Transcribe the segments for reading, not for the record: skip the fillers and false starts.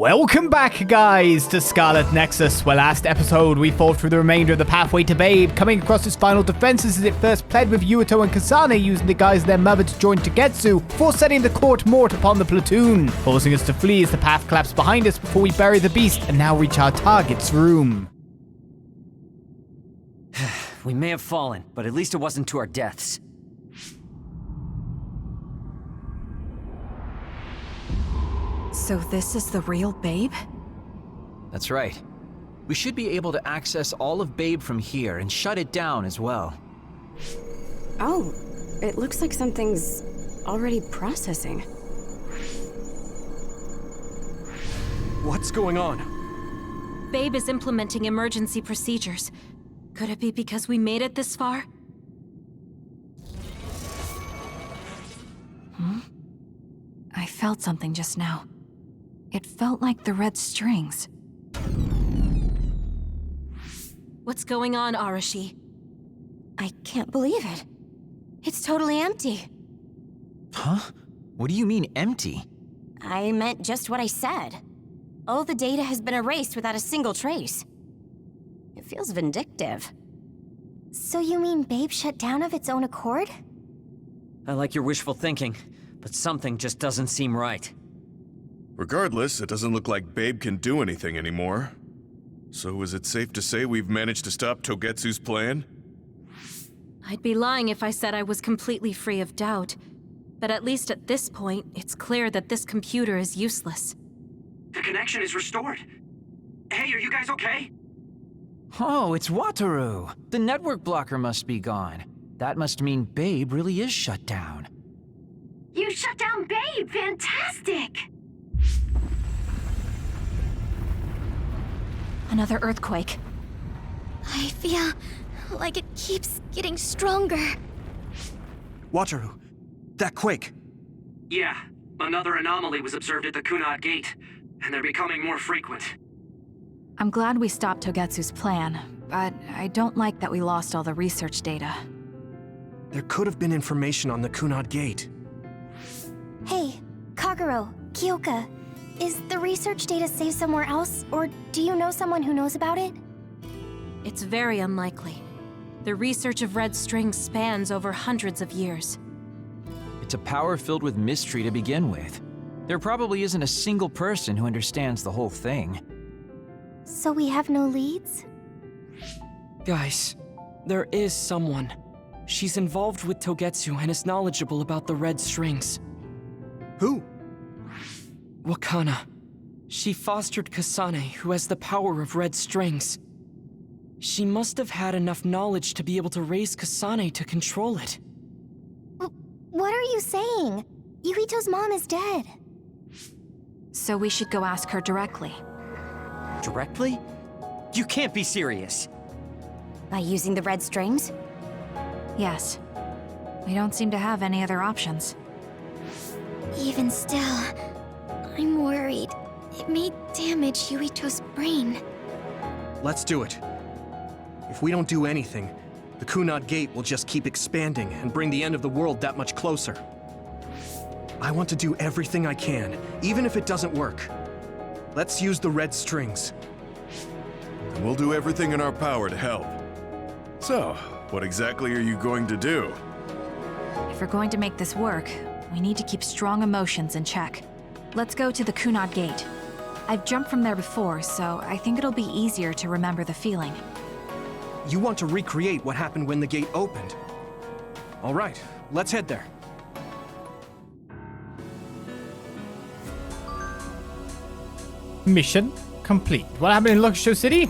Welcome back, guys, to Scarlet Nexus, where last episode we fought through the remainder of the pathway to Babe, coming across its final defenses as it first pled with Yuito and Kasane using the guise of their mother to join Togetsu before setting the Court Mort upon the platoon, forcing us to flee as the path collapsed behind us before we bury the beast and now reach our target's room. We may have fallen, but at least it wasn't to our deaths. So this is the real Babe? That's right. We should be able to access all of Babe from here and shut it down as well. Oh, it looks like something's already processing. What's going on? Babe is implementing emergency procedures. Could it be because we made it this far? I felt something just now. It felt like the red strings. What's going on, Arashi? I can't believe it. It's totally empty. Huh? What do you mean, empty? I meant just what I said. All the data has been erased without a single trace. It feels vindictive. So you mean Babe shut down of its own accord? I like your wishful thinking, but something just doesn't seem right. Regardless, it doesn't look like Babe can do anything anymore. So is it safe to say we've managed to stop Togetsu's plan? I'd be lying if I said I was completely free of doubt. But at least at this point, it's clear that this computer is useless. The connection is restored. Hey, are you guys okay? Oh, it's Wataru! The network blocker must be gone. That must mean Babe really is shut down. You shut down Babe! Fantastic! Another earthquake. I feel like it keeps getting stronger. Wataru, that quake. Yeah, another anomaly was observed at the Kunad Gate, and they're becoming more frequent. I'm glad we stopped Togetsu's plan, but I don't like that we lost all the research data. There could have been information on the Kunad Gate. Hey, Kagero, Kyoka, is the research data saved somewhere else, or do you know someone who knows about it? It's very unlikely. The research of red strings spans over hundreds of years. It's a power filled with mystery to begin with. There probably isn't a single person who understands the whole thing. So we have no leads? Guys, there is someone. She's involved with Togetsu and is knowledgeable about the red strings. Who? Wakana. She fostered Kasane, who has the power of red strings. She must have had enough knowledge to be able to raise Kasane to control it. What are you saying? Yuito's mom is dead. So we should go ask her directly. Directly? You can't be serious! By using the red strings? Yes. We don't seem to have any other options. Even still, I'm worried. It may damage Yuito's brain. Let's do it. If we don't do anything, the Kunad Gate will just keep expanding and bring the end of the world that much closer. I want to do everything I can, even if it doesn't work. Let's use the red strings. And we'll do everything in our power to help. So, what exactly are you going to do? If we're going to make this work, we need to keep strong emotions in check. Let's go to the Kunad Gate. I've jumped from there before, so I think it'll be easier to remember the feeling. You want to recreate what happened when the gate opened. All right, let's head there. Mission complete. What happened in Lokusho City?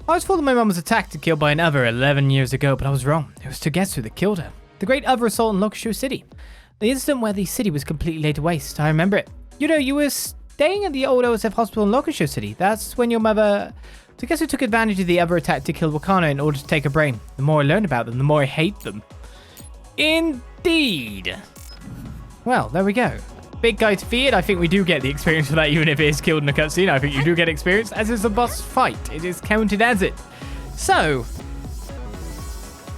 I was told that my mom was attacked and killed by an Other 11 years ago, but I was wrong. It was Togetsu that killed her. The great Other assault in Lokusho City. The incident where the city was completely laid to waste. I remember it. You know, you were staying at the old OSF hospital in Lokusho City. That's when your mother... Togetsu took advantage of the Other attack to kill Wakana in order to take her brain. The more I learn about them, the more I hate them. Indeed. Well, there we go. Big guy defeated. I think we do get the experience for that, even if it is killed in a cutscene. I think you do get experience, as is a boss fight. It is counted as it. So,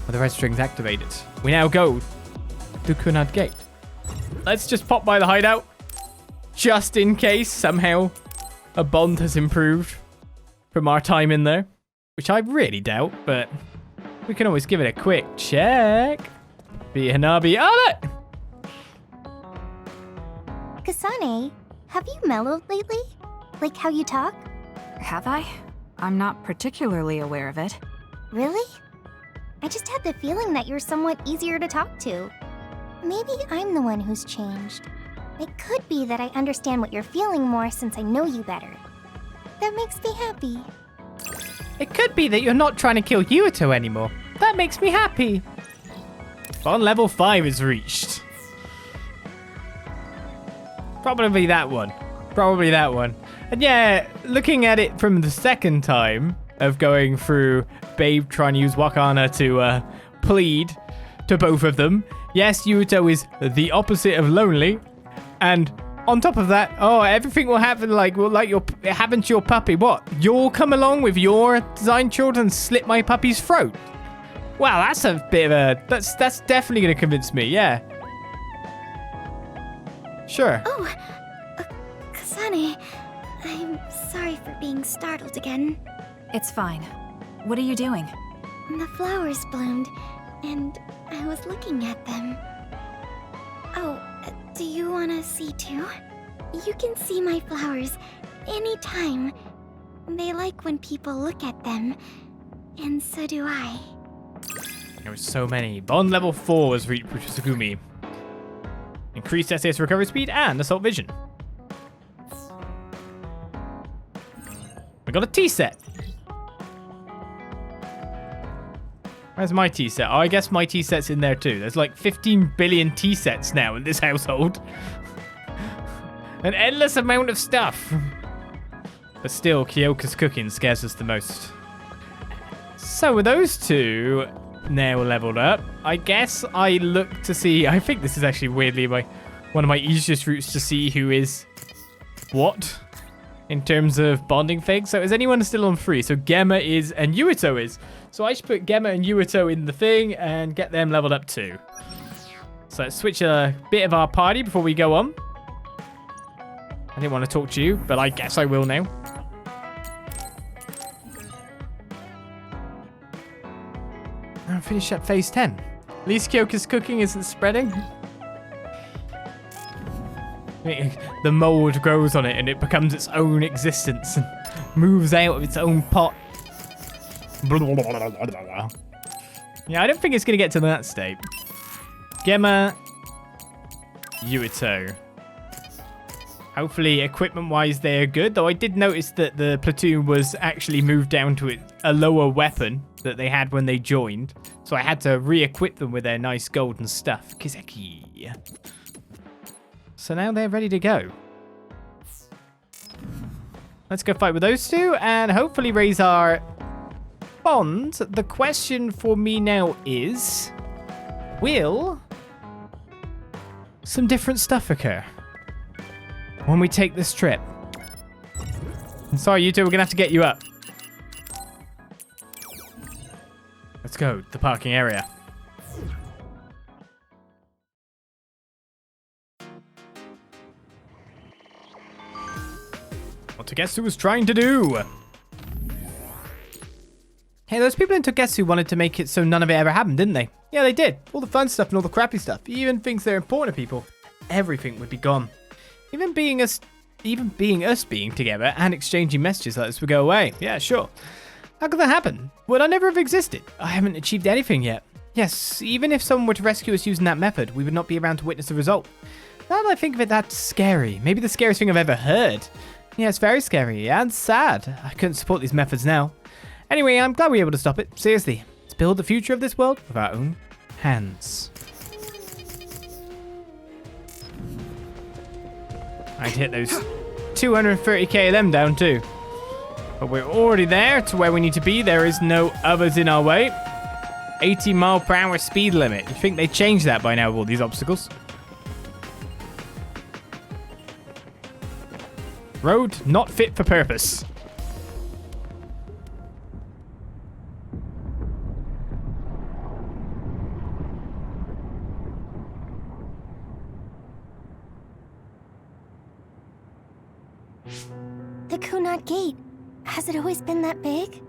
with the red strings activated, we now go to Kunad Gate. Let's just pop by the hideout. just in case somehow a bond has improved from our time in there, which I really doubt, but we can always give it a quick check. Be Hanabi. Oh, look! Kasane, have you mellowed lately? Like how you talk? Have I? I'm not particularly aware of it. Really? I just had the feeling that you're somewhat easier to talk to. Maybe I'm the one who's changed. It could be that I understand what you're feeling more since I know you better. That makes me happy. It could be that you're not trying to kill Yuito anymore. That makes me happy. Bond level 5 is reached. Probably that one. Probably that one. And yeah, looking at it from the second time of going through Babe trying to use Wakana to plead to both of them. Yes, Yuito is the opposite of lonely. And on top of that, oh, everything will happen it happened to your puppy. What? You'll come along with your design children and slit my puppy's throat? Wow, that's a bit of a... That's definitely going to convince me, yeah. Sure. Oh, Kasane, I'm sorry for being startled again. It's fine. What are you doing? The flowers bloomed, and I was looking at them. Oh, do you want to see too? You can see my flowers anytime. They like when people look at them, and so do I. There were so many. Bond level 4 was reached with Tsugumi. Increased SAS recovery speed and assault vision. We got a T set. Where's my T set? Oh, I guess my T set's in there too. There's like 15 billion T sets now in this household. An endless amount of stuff. But still, Kyoka's cooking scares us the most. So with those two now leveled up, I guess I look to see... I think this is actually weirdly one of my easiest routes to see who is what in terms of bonding things. So is anyone still on 3? So Gemma is and Yuito is. So I should put Gemma and Yuito in the thing and get them leveled up too. So let's switch a bit of our party before we go on. I didn't want to talk to you, but I guess I will now. And finish up phase 10. At least Kyoka's cooking isn't spreading. The mold grows on it and it becomes its own existence and moves out of its own pot. Yeah, I don't think it's going to get to that state. Gemma, Yuito. Hopefully, equipment-wise, they are good. Though I did notice that the platoon was actually moved down to a lower weapon that they had when they joined. So I had to re-equip them with their nice golden stuff. Kizeki. So now they're ready to go. Let's go fight with those two and hopefully raise our bond. The question for me now is, will some different stuff occur when we take this trip? I'm sorry, you two, we're gonna have to get you up. Let's go to the parking area. What Togetsu was trying to do. Hey, those people in Togetsu wanted to make it so none of it ever happened, didn't they? Yeah, they did. All the fun stuff and all the crappy stuff. Even things that are important to people. Everything would be gone. Even being us being together and exchanging messages like this would go away. Yeah, sure. How could that happen? Would I never have existed? I haven't achieved anything yet. Yes, even if someone were to rescue us using that method, we would not be around to witness the result. Now that I think of it, that's scary. Maybe the scariest thing I've ever heard. Yeah, it's very scary and sad. I couldn't support these methods now. Anyway, I'm glad we were able to stop it. Seriously, let's build the future of this world with our own hands. I'd hit those 230k of them down too. But we're already there to where we need to be. There is no others in our way. 80 mile per hour speed limit. You think they changed that by now with all these obstacles? Road not fit for purpose. The Kunad Gate. Has it always been that big?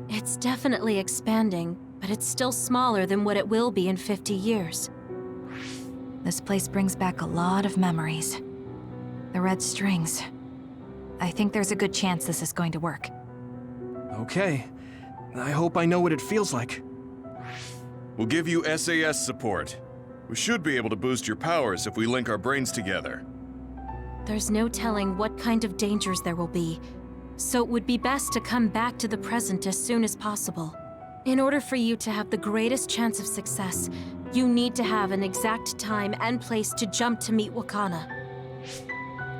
It's definitely expanding, but it's still smaller than what it will be in 50 years. This place brings back a lot of memories. The red strings. I think there's a good chance this is going to work. Okay. I hope I know what it feels like. We'll give you SAS support. We should be able to boost your powers if we link our brains together. There's no telling what kind of dangers there will be, so it would be best to come back to the present as soon as possible. In order for you to have the greatest chance of success, you need to have an exact time and place to jump to meet Wakana.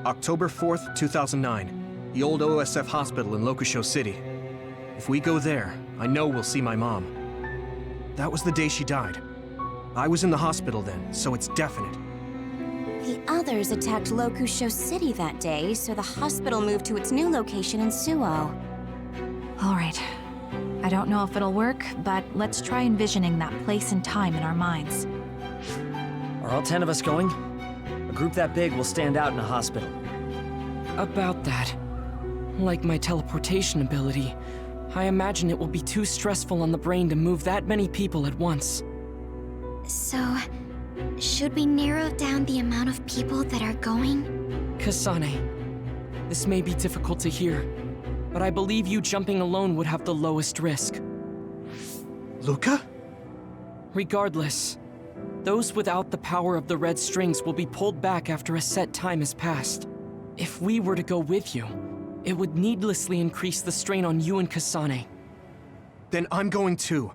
October 4th, 2009. The old OSF hospital in Lokusho City. If we go there, I know we'll see my mom. That was the day she died. I was in the hospital then, so it's definite. The others attacked Lokusho City that day, so the hospital moved to its new location in Suo. All right. I don't know if it'll work, but let's try envisioning that place and time in our minds. Are all 10 of us going? A group that big will stand out in a hospital. About that. Like my teleportation ability, I imagine it will be too stressful on the brain to move that many people at once. So, should we narrow down the amount of people that are going? Kasane, this may be difficult to hear, but I believe you jumping alone would have the lowest risk. Luca? Regardless, those without the power of the red strings will be pulled back after a set time has passed. If we were to go with you, it would needlessly increase the strain on you and Kasane. Then I'm going too.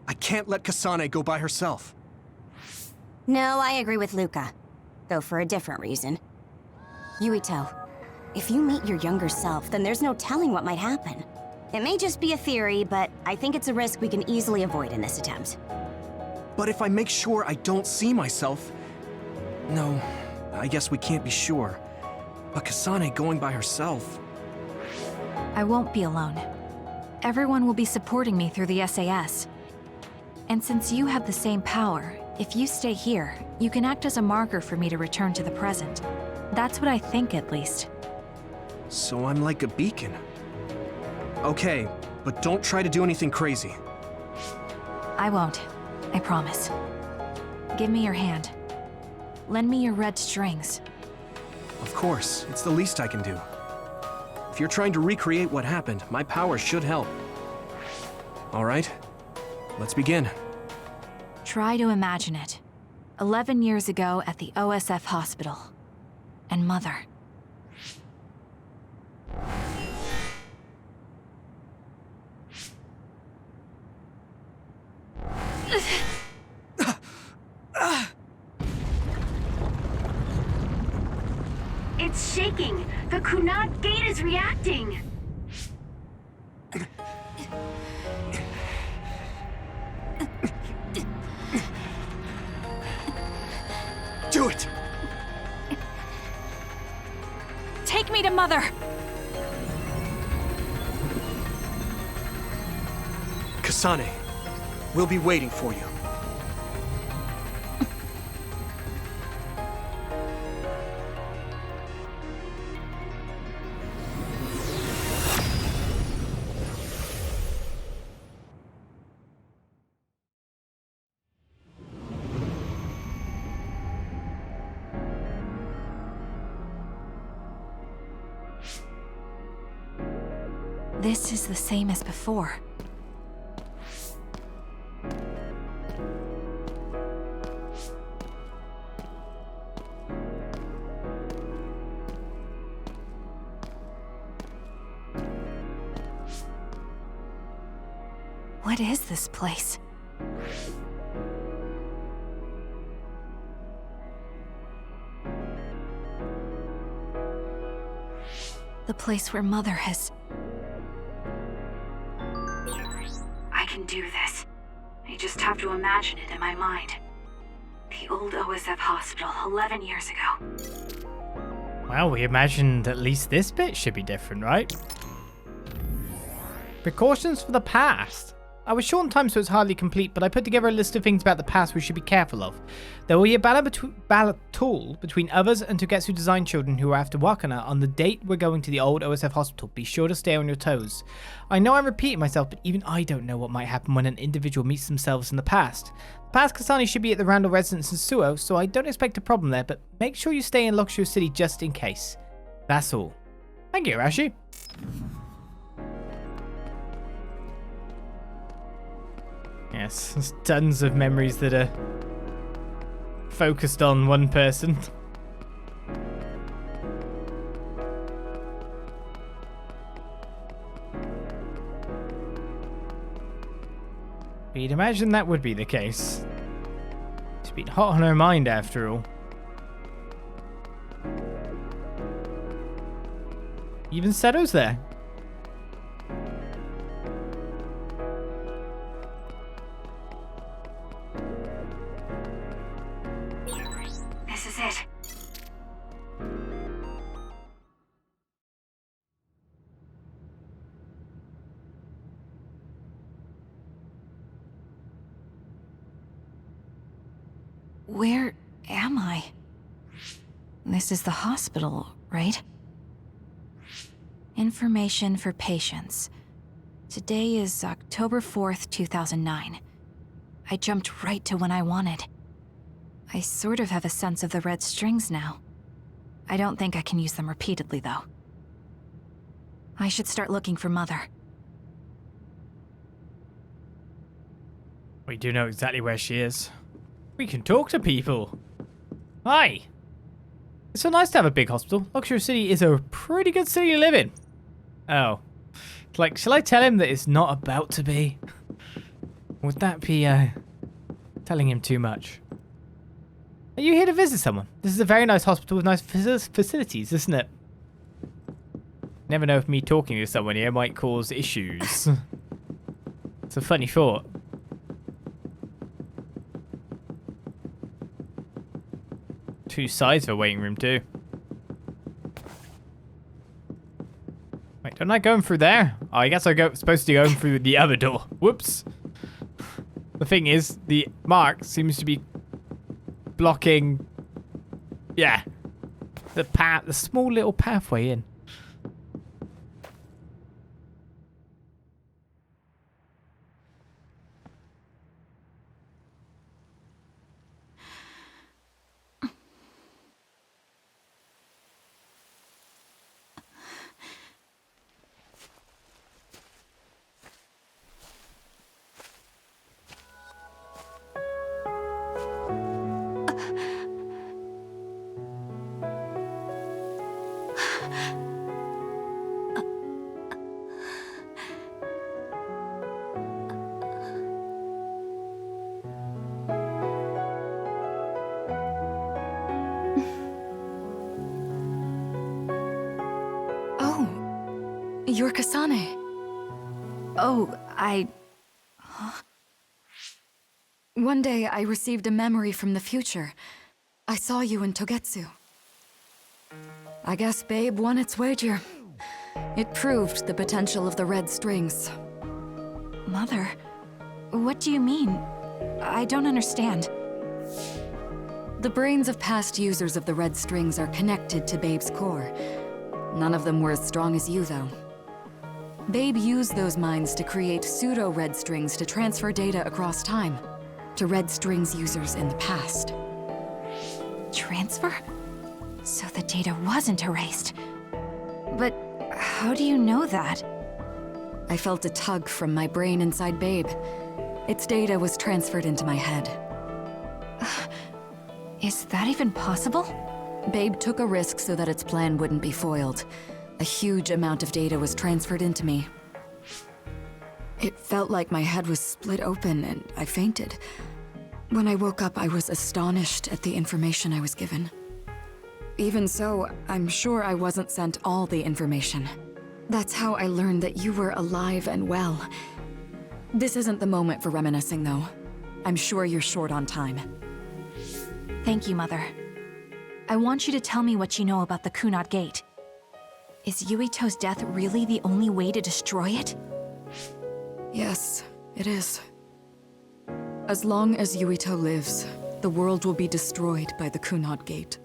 I can't let Kasane go by herself. No, I agree with Luca, though for a different reason. Yuito, if you meet your younger self, then there's no telling what might happen. It may just be a theory, but I think it's a risk we can easily avoid in this attempt. But if I make sure I don't see myself... No, I guess we can't be sure. But Kasane going by herself... I won't be alone. Everyone will be supporting me through the SAS. And since you have the same power, if you stay here, you can act as a marker for me to return to the present. That's what I think, at least. So I'm like a beacon. Okay, but don't try to do anything crazy. I won't. I promise. Give me your hand. Lend me your red strings. Of course, it's the least I can do. If you're trying to recreate what happened, my power should help. All right, let's begin. Try to imagine it. 11 years ago at the OSF hospital. And Mother. It's shaking! The Kunad Gate is reacting! Do it! Take me to Mother! Kasane, we'll be waiting for you. This is the same as before. What is this place? The place where Mother has... I can do this. I just have to imagine it in my mind. The old OSF hospital 11 years ago. Well, we imagined at least this bit should be different, right? Precautions for the past. I was short on time, so it's hardly complete, but I put together a list of things about the past we should be careful of. There will be a battle between others and Togetsu design children who are after Wakana on the date we're going to the old OSF hospital. Be sure to stay on your toes. I know I'm repeating myself, but even I don't know what might happen when an individual meets themselves in the past. The past Kasane should be at the Randall residence in Suo, so I don't expect a problem there, but make sure you stay in Luxury City just in case. That's all. Thank you, Rashi. Yes, there's tons of memories that are focused on one person. You'd imagine that would be the case. It's been hot on her mind after all. Even Seto's there. This is it. Where am I? This is the hospital, right? Information for patients. Today is October 4th, 2009. I jumped right to when I wanted. I sort of have a sense of the red strings now. I don't think I can use them repeatedly, though. I should start looking for Mother. We do know exactly where she is. We can talk to people. Hi. It's so nice to have a big hospital. Luxury City is a pretty good city to live in. Oh. Like, shall I tell him that it's not about to be? Would that be, telling him too much? Are you here to visit someone? This is a very nice hospital with nice facilities, isn't it? Never know if me talking to someone here might cause issues. It's a funny thought. Two sides of a waiting room too. Wait, don't I go in through there? Oh, I guess I'm supposed to go in through the other door. Whoops. The thing is, the mark seems to be blocking, yeah, the small little pathway in. You're Kasane. Oh, One day I received a memory from the future. I saw you in Togetsu. I guess Babe won its wager. It proved the potential of the red strings. Mother, what do you mean? I don't understand. The brains of past users of the red strings are connected to Babe's core. None of them were as strong as you, though. Babe used those minds to create pseudo-red strings to transfer data across time to red strings users in the past. Transfer? So the data wasn't erased. But how do you know that? I felt a tug from my brain inside Babe. Its data was transferred into my head. Is that even possible? Babe took a risk so that its plan wouldn't be foiled. A huge amount of data was transferred into me. It felt like my head was split open and I fainted. When I woke up, I was astonished at the information I was given. Even so, I'm sure I wasn't sent all the information. That's how I learned that you were alive and well. This isn't the moment for reminiscing, though. I'm sure you're short on time. Thank you, Mother. I want you to tell me what you know about the Kunad Gate. Is Yuito's death really the only way to destroy it? Yes, It is. As long as Yuito lives, the world will be destroyed by the Kunad Gate.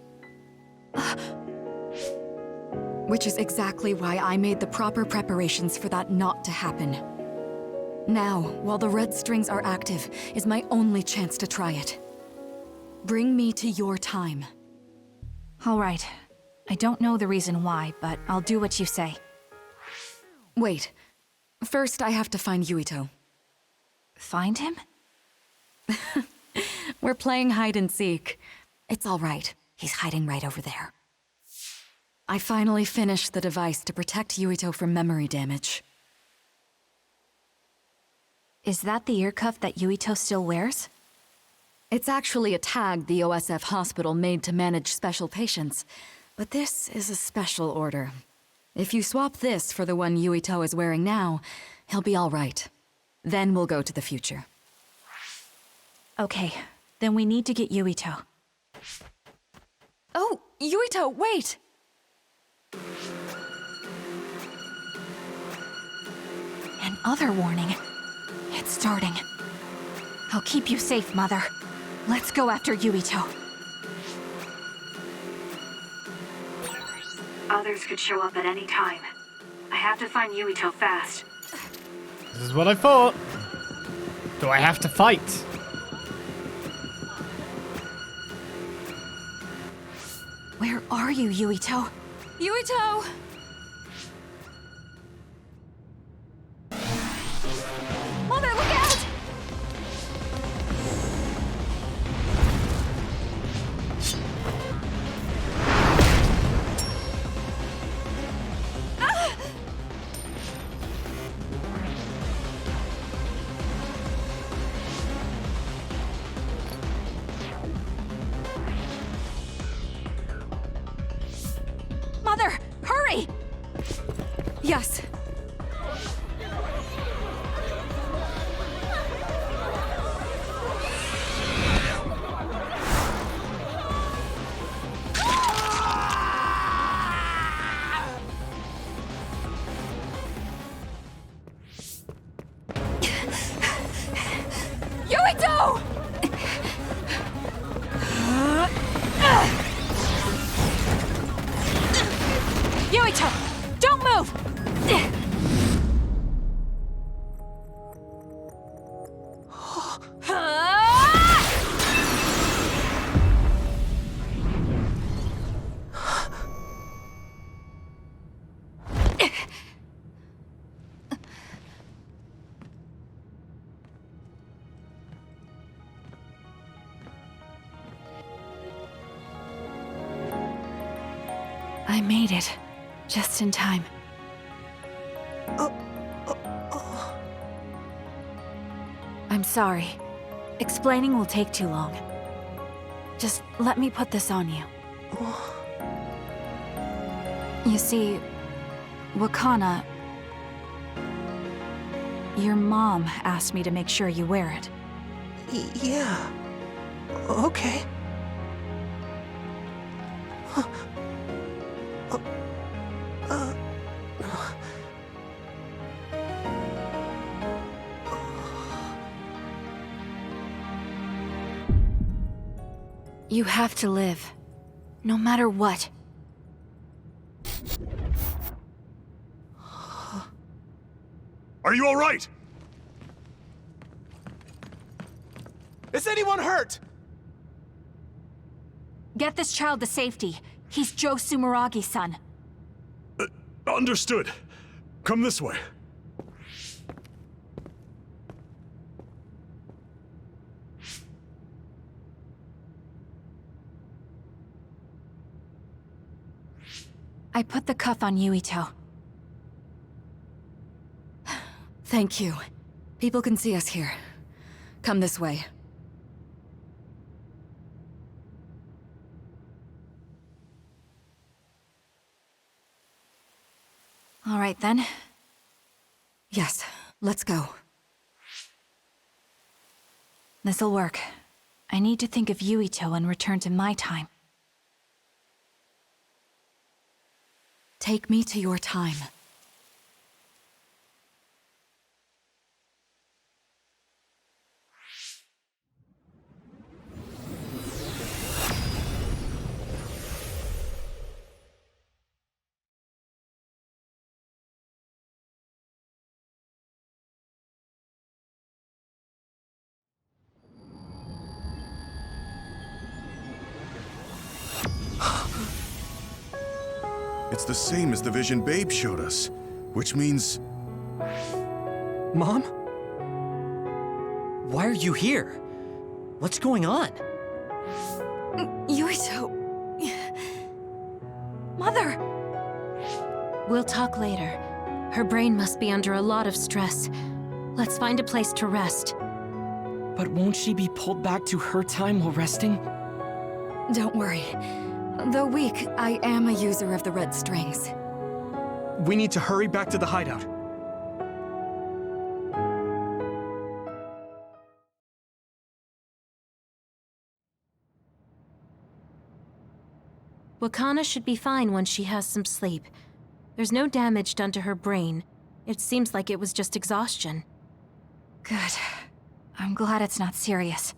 Which is exactly why I made the proper preparations for that not to happen. Now, while the red strings are active, is my only chance to try it. Bring me to your time. All right. I don't know the reason why, but I'll do what you say. Wait. First, I have to find Yuito. Find him? We're playing hide and seek. It's all right. He's hiding right over there. I finally finished the device to protect Yuito from memory damage. Is that the ear cuff that Yuito still wears? It's actually a tag the OSF hospital made to manage special patients. But this is a special order. If you swap this for the one Yuito is wearing now, he'll be all right. Then we'll go to the future. Okay, then we need to get Yuito. Oh, Yuito, wait! An other warning. It's starting. I'll keep you safe, Mother. Let's go after Yuito. Others could show up at any time. I have to find Yuito fast. This is what I thought. Do I have to fight? Where are you, Yuito? Yuito! Mother, look out! Mother, hurry! Yes. Yuito! Yuito, don't move! I made it. Just in time. I'm sorry. Explaining will take too long. Just let me put this on you. You see, Wakana... Your mom asked me to make sure you wear it. Yeah. Okay. You have to live. No matter what. Are you all right? Is anyone hurt? Get this child to safety. He's Joe Sumeragi's son. Understood. Come this way. I put the cuff on Yuito. Thank you. People can see us here. Come this way. All right, then. Yes, let's go. This'll work. I need to think of Yuito and return to my time. Take me to your time. It's the same as the vision Babe showed us, which means... Mom? Why are you here? What's going on? Yuito... Mother! We'll talk later. Her brain must be under a lot of stress. Let's find a place to rest. But won't she be pulled back to her time while resting? Don't worry. Though weak, I am a user of the red strings. We need to hurry back to the hideout. Wakana should be fine once she has some sleep. There's no damage done to her brain. It seems like it was just exhaustion. Good. I'm glad it's not serious.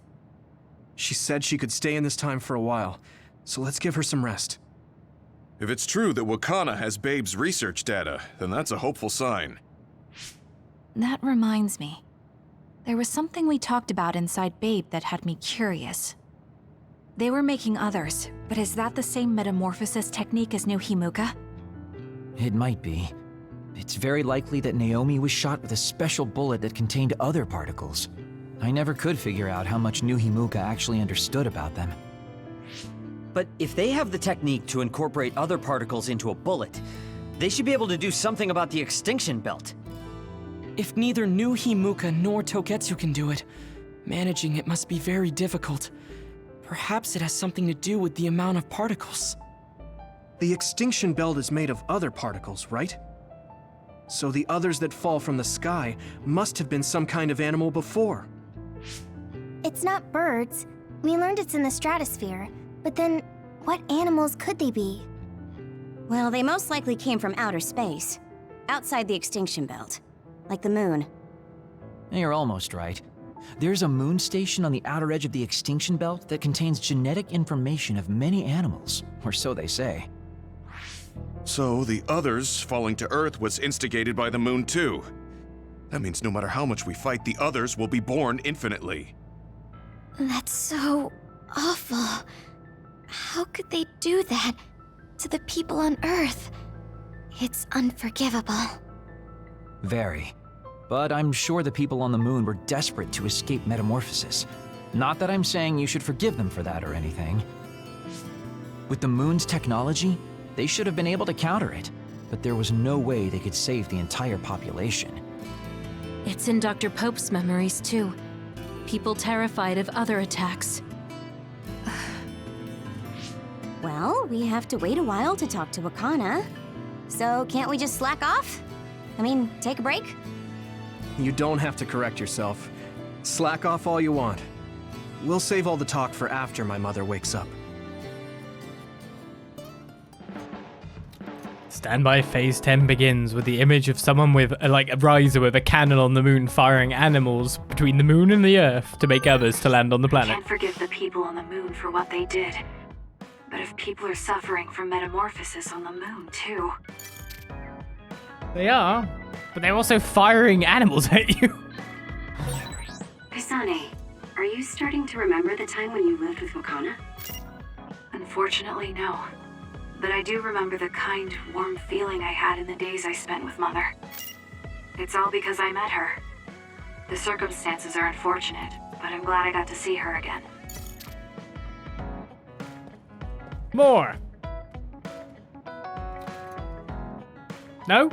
She said she could stay in this time for a while, so let's give her some rest. If it's true that Wakana has Babe's research data, then that's a hopeful sign. That reminds me. There was something we talked about inside Babe that had me curious. They were making others, but is that the same metamorphosis technique as New Himuka? It might be. It's very likely that Naomi was shot with a special bullet that contained other particles. I never could figure out how much New Himuka actually understood about them. But if they have the technique to incorporate other particles into a bullet, they should be able to do something about the extinction belt. If neither New Himuka nor Togetsu can do it, managing it must be very difficult. Perhaps it has something to do with the amount of particles. The extinction belt is made of other particles, right? So the others that fall from the sky must have been some kind of animal before. It's not birds. We learned it's in the stratosphere. But then, what animals could they be? Well, they most likely came from outer space. Outside the extinction belt. Like the moon. You're almost right. There's a moon station on the outer edge of the extinction belt that contains genetic information of many animals, or so they say. So the others falling to Earth was instigated by the moon too. That means no matter how much we fight, the others will be born infinitely. That's so awful. How could they do that to the people on Earth? It's unforgivable. Very. But I'm sure the people on the moon were desperate to escape metamorphosis. Not that I'm saying you should forgive them for that or anything. With the moon's technology, they should have been able to counter it, but there was no way they could save the entire population. It's in Dr. Pope's memories, too. People terrified of other attacks. Well, we have to wait a while to talk to Wakana. So can't we just slack off? I mean, take a break? You don't have to correct yourself. Slack off all you want. We'll save all the talk for after my mother wakes up. Standby Phase 10 begins with the image of someone with, like, a riser with a cannon on the moon firing animals between the moon and the Earth to make others to land on the planet. Can't forgive the people on the moon for what they did. But if people are suffering from metamorphosis on the moon, too... They are, but they're also firing animals at you. Kasane, are you starting to remember the time when you lived with Wakana? Unfortunately, no. But I do remember the kind, warm feeling I had in the days I spent with Mother. It's all because I met her. The circumstances are unfortunate, but I'm glad I got to see her again. More. No?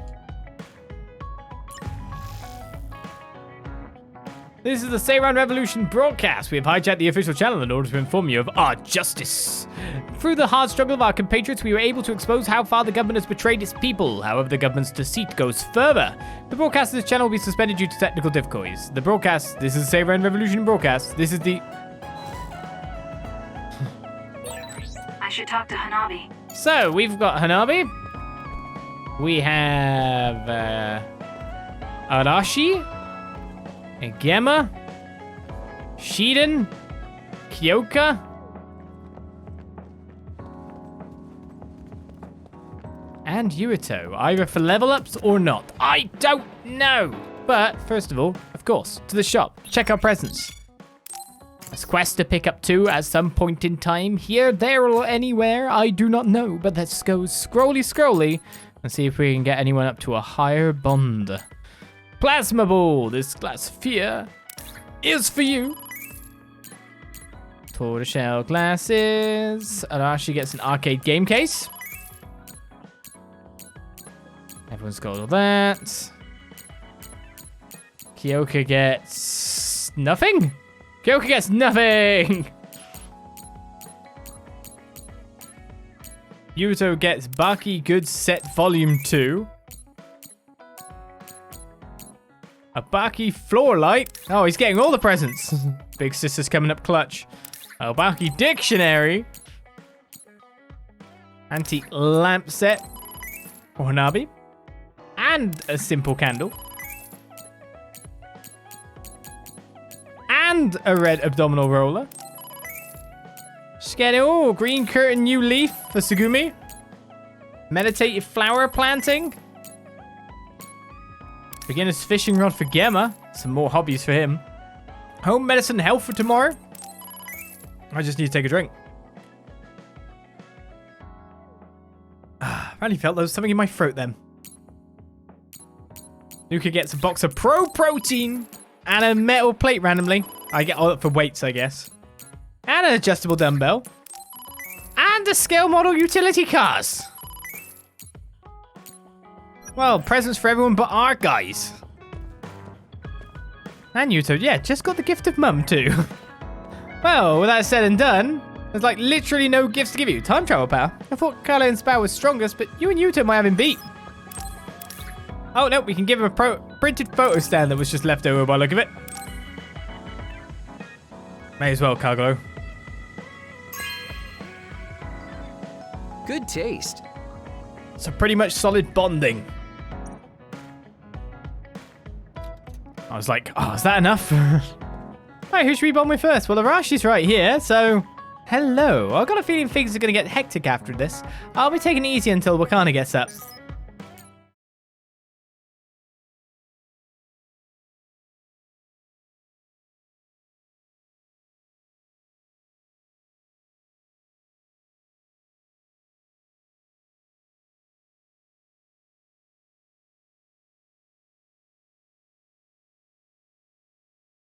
This is the Seiran Revolution broadcast. We have hijacked the official channel in order to inform you of our justice. Through the hard struggle of our compatriots, we were able to expose how far the government has betrayed its people. However, the government's deceit goes further. The broadcast of this channel will be suspended due to technical difficulties. The broadcast, this is the Seiran Revolution broadcast. This is the... I should talk to Hanabi. So, we've got Hanabi. We have... Arashi. Gemma, Shiden, Kyoka, and Yuito, either for level ups or not. I don't know. But first of all, of course, to the shop. Check our presents. There's quest to pick up too at some point in time. Here, there, or anywhere, I do not know. But let's go scrolly and see if we can get anyone up to a higher bond. Plasma Ball, this glass sphere is for you. Tortoiseshell glasses. Arashi gets an arcade game case. Everyone's got all that. Kyoka gets nothing? Kyoka gets nothing! Yuito gets Baki Goods Set Volume 2. A Baki Floor Light. Oh, he's getting all the presents. Big sister's coming up clutch. A Baki Dictionary. Antique Lamp Set. Or Hanabi. And a simple candle. And a red abdominal roller. Just getting, oh, green curtain, new leaf for Sugumi. Meditative flower planting. Beginner's fishing rod for Gemma. Some more hobbies for him. Home medicine health for tomorrow. I just need to take a drink. I really felt there was something in my throat then. Luca gets a box of Pro Protein and a metal plate randomly. I get all up for weights, I guess. And an adjustable dumbbell. And a scale model utility cars. Well, presents for everyone but our guys. And Yuito, yeah, just got the gift of mum too. Well, with that said and done, there's like literally no gifts to give you. Time travel power. I thought Carla and Spao was strongest, but you and Yuito might have him beat. Oh, no, we can give him a printed photo stand that was just left over by the look of it. May as well, Kaglo. Good taste. So pretty much solid bonding. I was like, oh, is that enough? Alright, who should we bond with first? Well, Arashi's right here, so... Hello. I've got a feeling things are going to get hectic after this. I'll be taking it easy until Wakana gets up.